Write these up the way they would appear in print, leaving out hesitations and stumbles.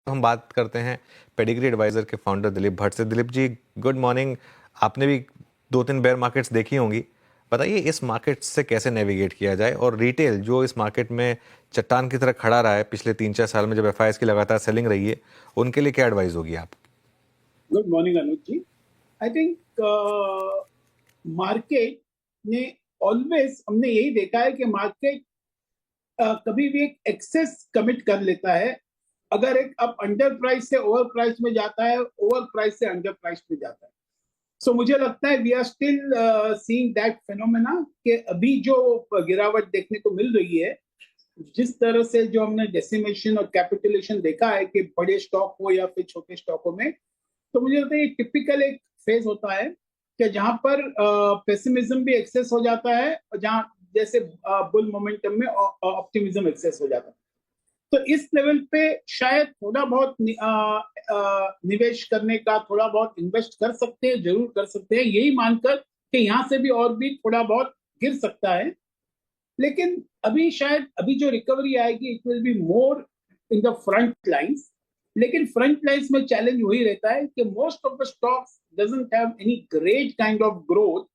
हम बात करते हैं पेडिग्री एडवाइजर के फाउंडर दिलीप भट्ट से। Dilip ji, good morning. आपने भी 2-3 बेयर मार्केट्स देखी होंगी। बताइए इस मार्केट से कैसे नेविगेट किया जाए, और रिटेल जो इस मार्केट में चट्टान की तरह खड़ा रहा है पिछले 3-4 साल में, जब एफआईएस की लगातार सेलिंग रही है, उनके लिए क्या एडवाइस होगी आप? Good morning Anuj ji. I think market ने ऑलवेज, हमने यही देखा है कि मार्केट कभी भी एक एक्सेस कमिट कर लेता है। अगर एक अब अंडर प्राइस से ओवर प्राइस में जाता है, ओवर प्राइस से अंडर प्राइस में जाता है। सो मुझे लगता है we are still seeing that phenomena कि अभी जो गिरावट देखने को मिल रही है, जिस तरह से जो हमने डेसिमेशन और कैपिटुलेशन देखा है कि बड़े स्टॉक हो या फिर छोटे स्टॉकों में, तो मुझे लगता है ये टिपिकल एक फेज होता है कि जहां पर पेसिमिज्म भी एक्सेस हो जाता है, और जहां जैसे बुल मोमेंटम में ऑप्टिमिज्म एक्सेस हो जाता है। तो इस लेवल पे शायद थोड़ा बहुत निवेश करने का, थोड़ा बहुत इन्वेस्ट कर सकते हैं, जरूर कर सकते हैं, यही मानकर कि यहां से भी और भी थोड़ा बहुत गिर सकता है। लेकिन अभी शायद अभी जो रिकवरी आएगी it will be more in the front lines. लेकिन फ्रंट लाइंस में चैलेंज वही रहता है कि most of the stocks doesn't have any great kind of growth.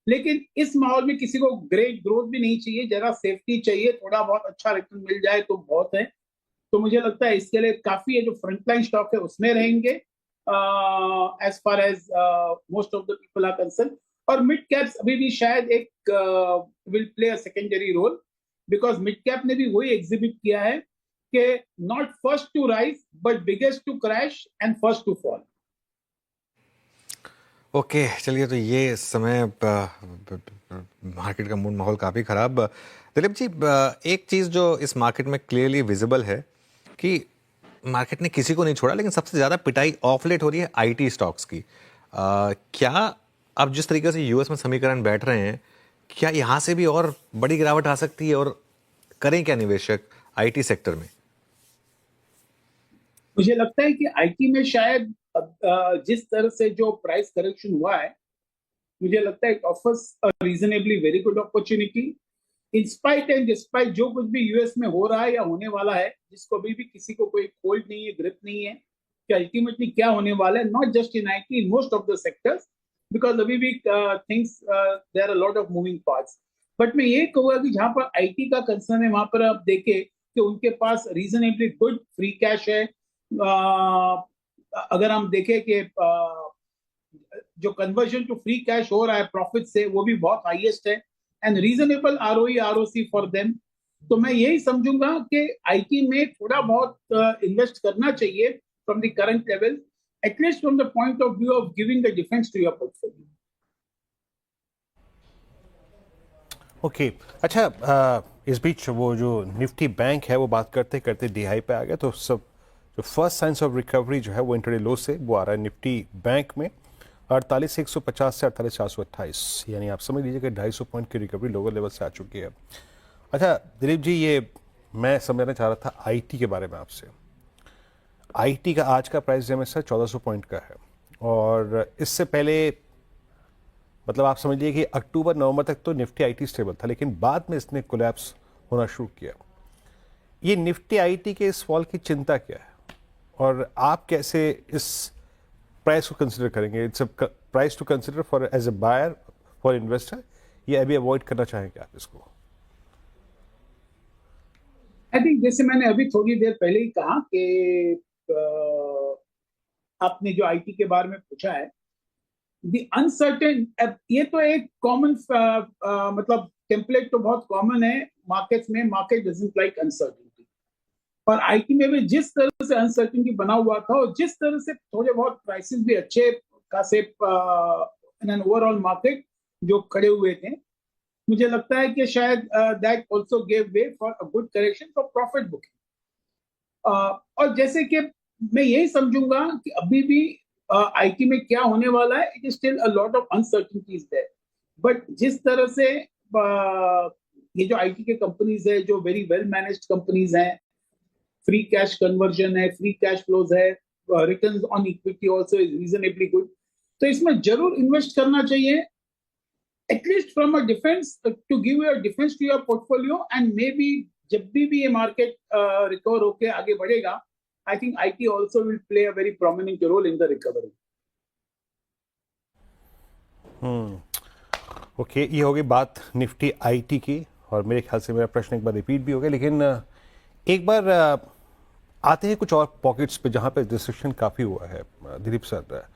लेकिन इस माहौल में किसी को ग्रेट ग्रोथ भी नहीं चाहिए, जरा सेफ्टी चाहिए, थोड़ा बहुत अच्छा रिटर्न मिल जाए तो बहुत है। तो मुझे लगता है इसके लिए काफी है, जो फ्रंटलाइन स्टॉक है उसमें रहेंगे as far as most of the people are concern. और मिड कैप्स अभी भी शायद एक will play a secondary role, because mid cap ने भी वही एग्जिबिट किया है कि not first to rise but biggest to crash and first to fall. Okay, चलिए, तो ये समय मार्केट का मूड माहौल काफ़ी ख़राब। दिलीप जी, एक चीज़ जो इस मार्केट में क्लियरली विजिबल है कि मार्केट ने किसी को नहीं छोड़ा, लेकिन सबसे ज़्यादा पिटाई ऑफ लेट हो रही है आईटी स्टॉक्स की। क्या अब जिस तरीके से यूएस में समीकरण बैठ रहे हैं, क्या यहाँ से भी और बड़ी गिरावट आ सकती है, और करें क्या निवेशक आईटी सेक्टर में? मुझे लगता है कि आईटी में शायद जिस तरह से जो प्राइस करेक्शन हुआ है, मुझे लगता है it offers a reasonably very good opportunity. In spite and despite जो कुछ भी यूएस में हो रहा है या होने वाला है, जिसको अभी भी किसी को कोई होल्ड नहीं है, ग्रिप नहीं है कि अल्टीमेटली क्या होने वाला है, not just in IT, in most of the sectors, because अभी भी things there are lot of moving parts. But मैं ये कहूंगा कि जहां पर आईटी का कंसर्न है, वहां पर आप देखें कि उनके पास रीजनेबली गुड फ्री कैश है। अगर हम देखें कि जो कन्वर्जन टू फ्री कैश हो रहा है प्रॉफिट से, वो भी बहुत हाईएस्ट है, and reasonable ROE ROC for them. तो मैं यही समझूंगा कि आईटी में थोड़ा बहुत इन्वेस्ट करना चाहिए from the current level, at least from the point of view of giving the defence to your portfolio. Okay, अच्छा, इस बीच वो जो निफ्टी बैंक है वो बात करते करते डीहाई पे आ गया, तो सब जो फर्स्ट साइंस ऑफ रिकवरी जो है वो इंटरडे लो से वो आ रहा है निफ्टी बैंक में 48,150 से 48,428, यानी आप समझ लीजिए कि 250 पॉइंट की रिकवरी लोअर लेवल से आ चुकी है। अच्छा दिलीप जी, ये मैं समझना चाह रहा था आईटी के बारे में आपसे। आईटी का आज का प्राइस जैसे 1400 पॉइंट का है, और इससे पहले मतलब आप समझ लीजिए कि अक्टूबर नवंबर तक तो निफ्टी आईटी स्टेबल था, लेकिन बाद में इसने कोलैप्स होना शुरू किया। ये निफ्टी आईटी के इस फॉल की चिंता क्या है, और आप कैसे इस प्राइस को कंसिडर करेंगे? It's a price to consider for as a buyer, for investor, या अभी अवॉइड करना चाहेंगे आप इसको? आई थिंक जैसे मैंने अभी थोड़ी देर पहले ही कहा कि आपने जो आईटी के बारे में पूछा है, द अनसर्टेन, ये तो एक कॉमन मतलब टेम्पलेट तो बहुत कॉमन है मार्केट्स में, मार्केट डजंट लाइक अनसर्टेनिटी। और आईटी में भी जिस तरह से अनसर्टेनिटी बना हुआ था, और जिस तरह से थोड़े बहुत प्राइसेस भी अच्छे खासे इन एन ओवरऑल मार्केट जो खड़े हुए थे, मुझे लगता है कि शायद that also give way for a good correction for profit booking. और जैसे कि मैं यही समझूंगा कि अभी भी आईटी में क्या होने वाला है, it is still a lot of uncertainties there. But जिस तरह से ये जो आईटी के कंपनीज है, जो वेरी वेल मैनेज्ड कंपनीज हैं, फ्री कैश कन्वर्जन है, फ्री कैश फ्लोज है, returns on equity also is reasonably good, तो इसमें जरूर इन्वेस्ट करना चाहिए, at least from a defence, to give your defence to your portfolio. And maybe जब भी ये मार्केट रिकवर होके आगे बढ़ेगा, I think IT also will play a very prominent role in the recovery. Okay, ये हो गई बात निफ्टी आईटी की, और मेरे ख्याल से मेरा प्रश्न एक बार रिपीट भी हो गया, लेकिन एक बार आते हैं कुछ और पॉकेट्स पे जहाँ पे डिस्ट्रक्शन काफ़ी हुआ है। दिलीप सर,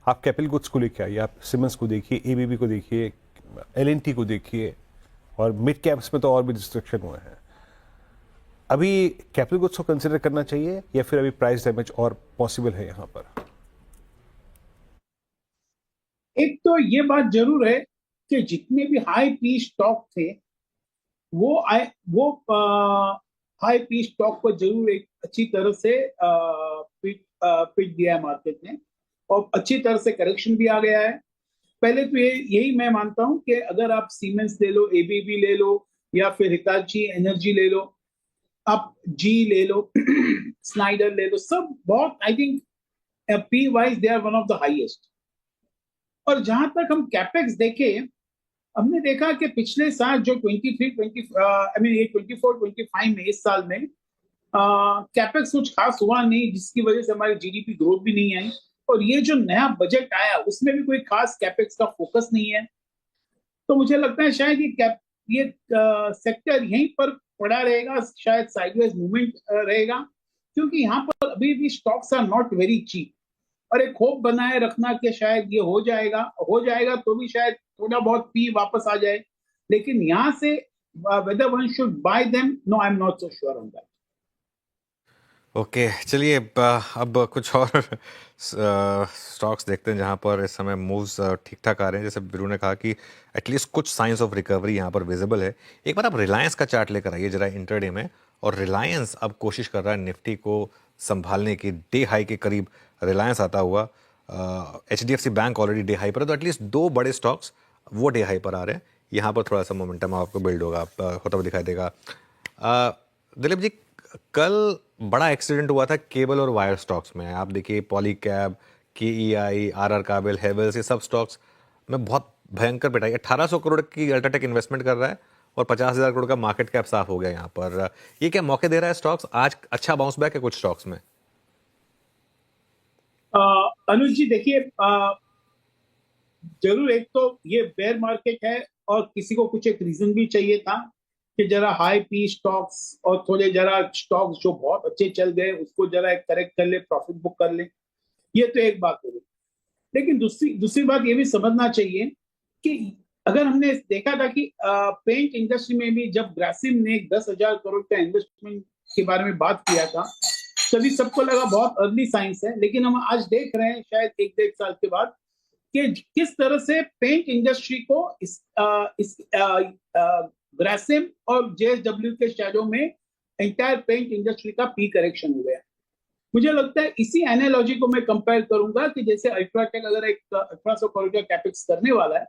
आप कैपिटल गुड्स को लेके आइए, आप सिमेंस को देखिए, एबीबी को देखिए, एलएनटी को देखिए, और मिड कैप्स में तो और भी डिस्ट्रक्शन हुए हैं। अभी कैपिटल गुड्स को कंसिडर करना चाहिए या फिर अभी प्राइस डैमेज और पॉसिबल है यहाँ पर? एक तो ये बात जरूर है कि जितने भी हाई पी स्टॉक थे वो हाई पी स्टॉक को जरूर एक अच्छी तरह से पिट दिया है मार्केट ने, और अच्छी तरह से करेक्शन भी आ गया है। पहले तो यही मैं मानता हूं कि अगर आप सीमेंस ले लो, एबीबी ले लो, या फिर हिताची एनर्जी ले लो, आप जी ले लो, स्नाइडर ले लो, सब बहुत, I think P wise they are one of the highest. और जहां तक हम कैपेक्स देखें, हमने देखा कि पिछले साल जो 24-25 में, इस साल में कैपेक्स कुछ खास हुआ नहीं, जिसकी वजह से हमारी जीडीपी ग्रोथ भी नहीं आई। और ये जो नया बजट आया उसमें भी कोई खास कैपेक्स का फोकस नहीं है। तो मुझे लगता है शायद ये सेक्टर यहीं पर पड़ा रहेगा, शायद साइडवेज मूवमेंट रहेगा, क्योंकि यहाँ पर अभी भी stocks are not very cheap. और एक होप बनाए रखना कि शायद ये हो जाएगा तो भी शायद थोड़ा बहुत पी वापस आ जाए, लेकिन यहाँ से whether one should buy them, no, I'm not so sure on that. Okay, चलिए अब कुछ और स्टॉक्स देखते हैं जहां पर इस समय मूव्स ठीक ठाक आ रहे हैं। जैसे बिरू ने कहा कि एटलीस्ट कुछ साइंस ऑफ रिकवरी यहां पर विजिबल है। एक बार आप रिलायंस का चार्ट लेकर आइए जरा इंटरडे में, और रिलायंस अब कोशिश कर रहा है निफ्टी को संभालने की। डे हाई के करीब रिलायंस आता हुआ, HDFC bank already day high पर है, तो एटलीस्ट दो बड़े स्टॉक्स वो डे हाई पर आ रहे हैं। यहाँ पर थोड़ा सा मोमेंटम आपको बिल्ड होगा, होता हुआ दिखाई देगा। दिलीप जी, कल बड़ा एक्सीडेंट हुआ था केबल और वायर स्टॉक्स में। आप देखिए पॉलीकैब, KEI, RR काबिल, हेवेल्स, ये सब स्टॉक्स में बहुत भयंकर पिटाई। 1800 करोड़ की अल्ट्राटेक इन्वेस्टमेंट कर रहा है और 50,000 करोड़ का मार्केट कैप साफ हो गया यहाँ पर। ये क्या मौके दे रहा है स्टॉक्स? आज अच्छा बाउंस बैक है कुछ स्टॉक्स में। अनुज जी देखिए, जरूर एक तो ये बेयर मार्केट है, और किसी को कुछ एक रीजन भी चाहिए था कि जरा हाई पी स्टॉक्स और थोड़े जरा स्टॉक्स जो बहुत अच्छे चल गए उसको जरा एक करेक्ट कर ले, प्रॉफिट बुक कर ले। ये तो एक बात हो गई, लेकिन दूसरी बात ये भी समझना चाहिए कि अगर हमने देखा था कि पेंट इंडस्ट्री में भी जब ग्रासिम ने 10,000 करोड़ का इन्वेस्टमेंट के बारे में बात किया था, तभी सबको लगा बहुत अर्ली साइंस है। लेकिन हम आज देख रहे हैं शायद 1-1.5 साल के बाद कि किस तरह से पेंट इंडस्ट्री को इस ग्रासिम और JSW के शेयरों में एंटायर पेंट इंडस्ट्री का पी करेक्शन हो गया। मुझे लगता है इसी एनालॉजी को मैं कंपेयर करूंगा कि जैसे अल्ट्राटेक अगर एक 1800 करोड़ का कैपेक्स करने वाला है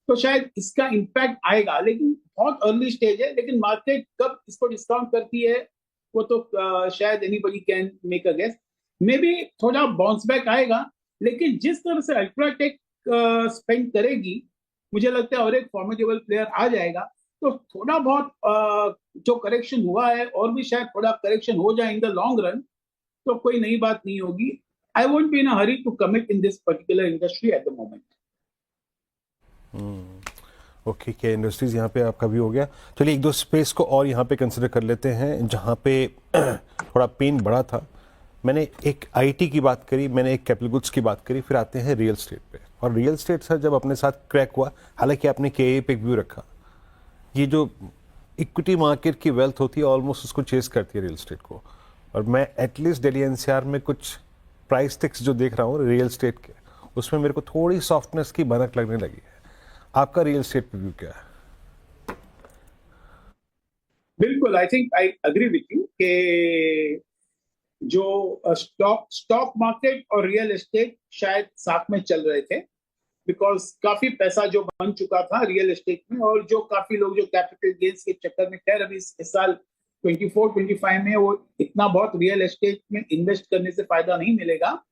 तो शायद इसका इंपैक्ट आएगा, लेकिन बहुत अर्ली स्टेज है। लेकिन मार्केट कब इसको डिस्काउंट करती है वो तो शायद anybody can make a guess. Maybe थोड़ा बाउंस बैक आएगा, लेकिन जिस तरह से अल्ट्राटेक स्पेंड करेगी, मुझे लगता है और एक फॉर्मेडेबल प्लेयर आ जाएगा, तो थोड़ा बहुत जो करेक्शन हुआ है और भी शायद थोड़ा करेक्शन हो जाए इन द लॉन्ग रन, तो कोई नई बात नहीं होगी। I won't be in a hurry to commit in this particular industry at the moment. Okay, क्या इंडस्ट्रीज यहाँ पे आपका भी हो गया। चलिए एक दो स्पेस को और यहाँ पे कंसिडर कर लेते हैं जहाँ पे थोड़ा पेन बड़ा था। मैंने एक आईटी की बात करी, मैंने एक कैपिटल गुड्स की बात करी, फिर आते हैं रियल स्टेट पे। और रियल स्टेट सर जब अपने साथ क्रैक हुआ, हालांकि आपने KA पे एक व्यू रखा, ये जो इक्विटी मार्केट की वेल्थ होती है ऑलमोस्ट उसको चेस करती है रियल स्टेट को। और मैं एटलीस्ट दिल्ली NCR में कुछ प्राइस टिक्स जो देख रहा हूँ रियल स्टेट के, उसमें मेरे को थोड़ी सॉफ्टनेस की भनक लगने लगी है। आपका रियल स्टेट पे व्यू क्या है? बिल्कुल, I think I agree with you कि जो स्टॉक मार्केट और रियल एस्टेट शायद साथ में चल रहे थे, बिकॉज काफी पैसा जो बन चुका था रियल एस्टेट में, और जो काफी लोग जो कैपिटल गेन्स के चक्कर में, खैर अभी इस साल 24-25 में वो इतना बहुत रियल एस्टेट में इन्वेस्ट करने से फायदा नहीं मिलेगा,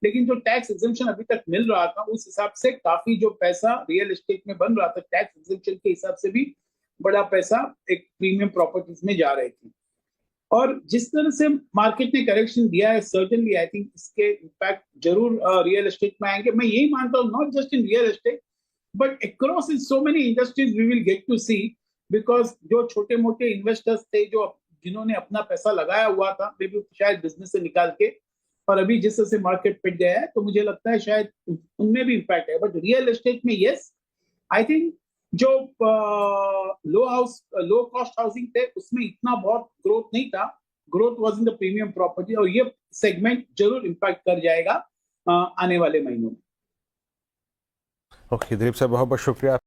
लेकिन जो टैक्स एग्जेम्पशन अभी तक मिल रहा था उस हिसाब से काफी जो पैसा रियल एस्टेट में बन रहा था टैक्स एग्जेम्पशन के हिसाब से भी बड़ा पैसा एक प्रीमियम प्रॉपर्टीज में जा रहे थे। और जिस तरह से मार्केट ने करेक्शन दिया है, सर्टेनली आई थिंक इसके इम्पैक्ट जरूर रियल एस्टेट में आएंगे. मैं यही मानता हूँ, not just in real estate but across in so many industries we will get to see. Because जो छोटे मोटे इन्वेस्टर्स थे, जो जिन्होंने अपना पैसा लगाया हुआ था, वे भी शायद बिजनेस से निकाल के, और अभी जिस तरह से मार्केट पिट गया है, तो मुझे लगता है शायद उनमें भी इम्पैक्ट है. बट रियल एस्टेट में यस, आई थिंक जो लो कॉस्ट हाउसिंग थे उसमें इतना बहुत ग्रोथ नहीं था. Growth was in the premium property, और ये सेगमेंट जरूर इम्पैक्ट कर जाएगा आने वाले महीनों में. ओके दिलीप साहब, बहुत बहुत शुक्रिया.